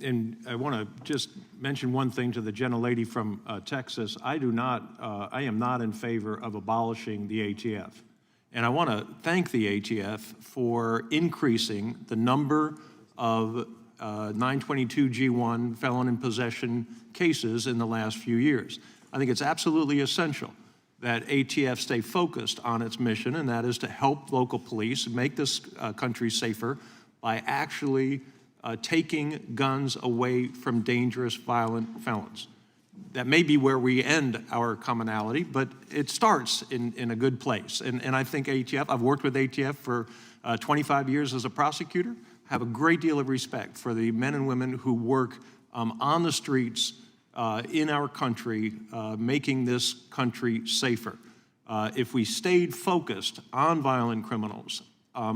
And I want to just mention one thing to the gentlelady from Texas. I am not in favor of abolishing the A.T.F. And I want to thank the A.T.F. for increasing the number of 922G1 felon in possession cases in the last few years. I think it's absolutely essential that A.T.F. stay focused on its mission, and that is to help local police make this country safer by actually taking guns away from dangerous, violent felons. That may be where we end our commonality, but it starts in a good place. And I think A.T.F., I've worked with A.T.F. for 25 years as a prosecutor, have a great deal of respect for the men and women who work on the streets in our country, making this country safer. If we stayed focused on violent criminals,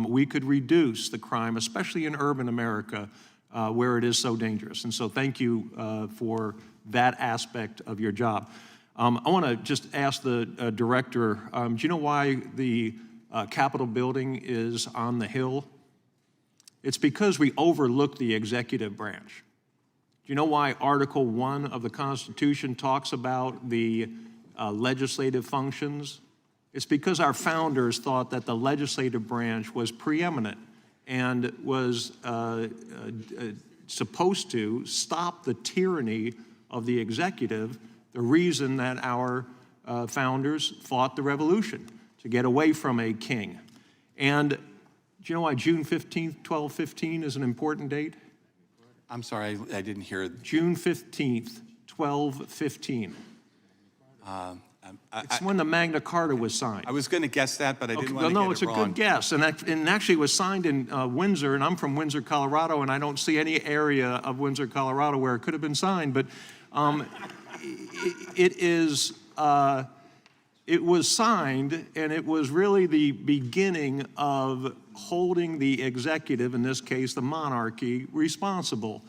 we could reduce the crime, especially in urban America, where it is so dangerous. And so thank you for that aspect of your job. I want to just ask the director, do you know why the Capitol building is on the Hill? It's because we overlook the executive branch. Do you know why Article 1 of the Constitution talks about the legislative functions? It's because our founders thought that the legislative branch was preeminent and was supposed to stop the tyranny of the executive, the reason that our founders fought the revolution, to get away from a king. And do you know why June 15th, 1215 is an important date? I'm sorry, I didn't hear it. June 15th, 1215. It's when the Magna Carta was signed. I was going to guess that, but I didn't want to no, get it's it wrong. a good guess. And actually it was signed in Windsor, and I'm from Windsor, Colorado, and I don't see any area of Windsor, Colorado where it could have been signed. But it was signed, and it was really the beginning of holding the executive, in this case the monarchy, responsible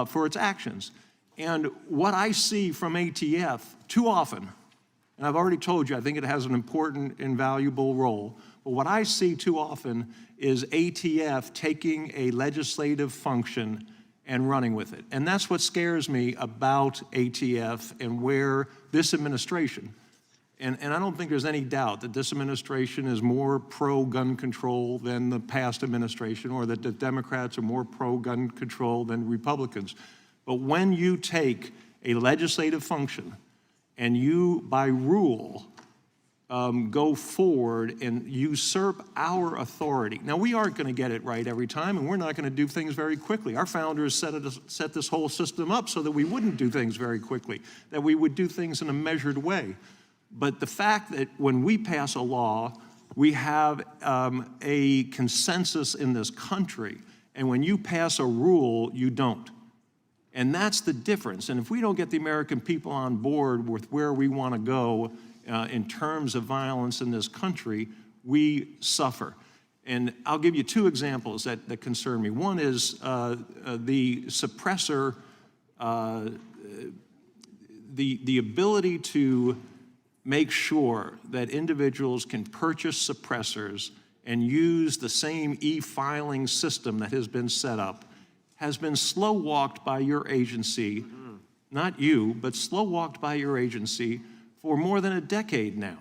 for its actions. And what I see from ATF too often, and I've already told you, I think it has an important and valuable role, but what I see too often is ATF taking a legislative function and running with it. And that's what scares me about ATF and where this administration, and I don't think there's any doubt that this administration is more pro-gun control than the past administration, or that the Democrats are more pro-gun control than Republicans. But when you take a legislative function and you, by rule, go forward and usurp our authority. Now, we aren't going to get it right every time, and we're not going to do things very quickly. Our founders set this whole system up so that we wouldn't do things very quickly, that we would do things in a measured way. But the fact that when we pass a law, we have a consensus in this country, and when you pass a rule, you don't. And that's the difference. And if we don't get the American people on board with where we want to go in terms of violence in this country, we suffer. And I'll give you two examples that concern me. One is the suppressor, the ability to make sure that individuals can purchase suppressors and use the same e-filing system that has been set up has been slow-walked by your agency, not you, but slow-walked by your agency for more than a decade now.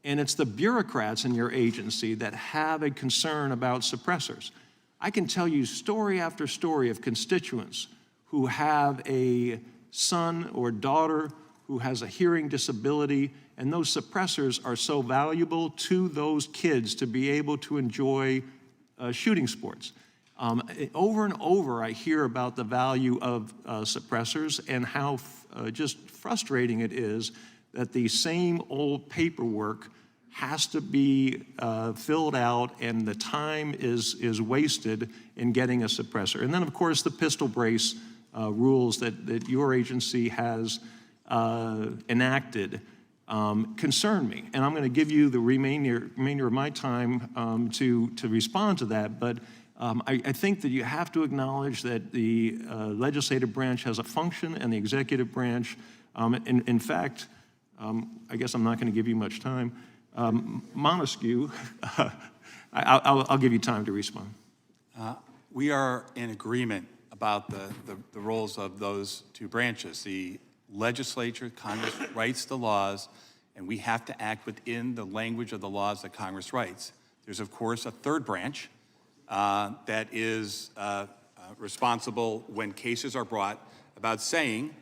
And it's the bureaucrats in your agency that have a concern about suppressors. I can tell you story after story of constituents who have a son or daughter who has a hearing disability, and those suppressors are so valuable to those kids to be able to enjoy shooting sports. Over and over, I hear about the value of suppressors and how just frustrating it is that the same old paperwork has to be filled out, and the time is wasted in getting a suppressor. And then, of course, the pistol brace rules that your agency has enacted concern me. And I'm going to give you the remainder of my time to respond to that. But I think that you have to acknowledge that the legislative branch has a function and the executive branch. In fact, I guess I'm not going to give you much time. Montesquieu, I'll give you time to respond. We are in agreement about the roles of those two branches. The legislature, Congress writes the laws, and we have to act within the language of the laws that Congress writes. There's, of course, a third branch that is responsible when cases are brought about saying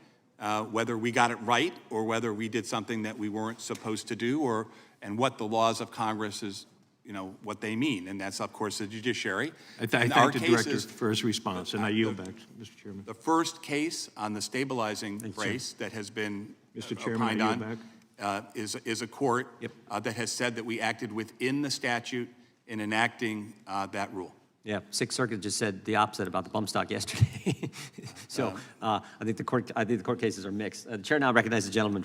whether we got it right or whether we did something that we weren't supposed to do, and what the laws of Congress is, what they mean. And that's, of course, the judiciary. I thank the director for his response, and I yield back, Mr. Chairman. The first case on the stabilizing brace that has been Mr. Chairman, I opined yield on is a court that has said that we acted within the statute in enacting that rule. Yeah, Sixth Circuit just said the opposite about the bump stock yesterday. So I think the court cases are mixed. The chair now recognizes the gentleman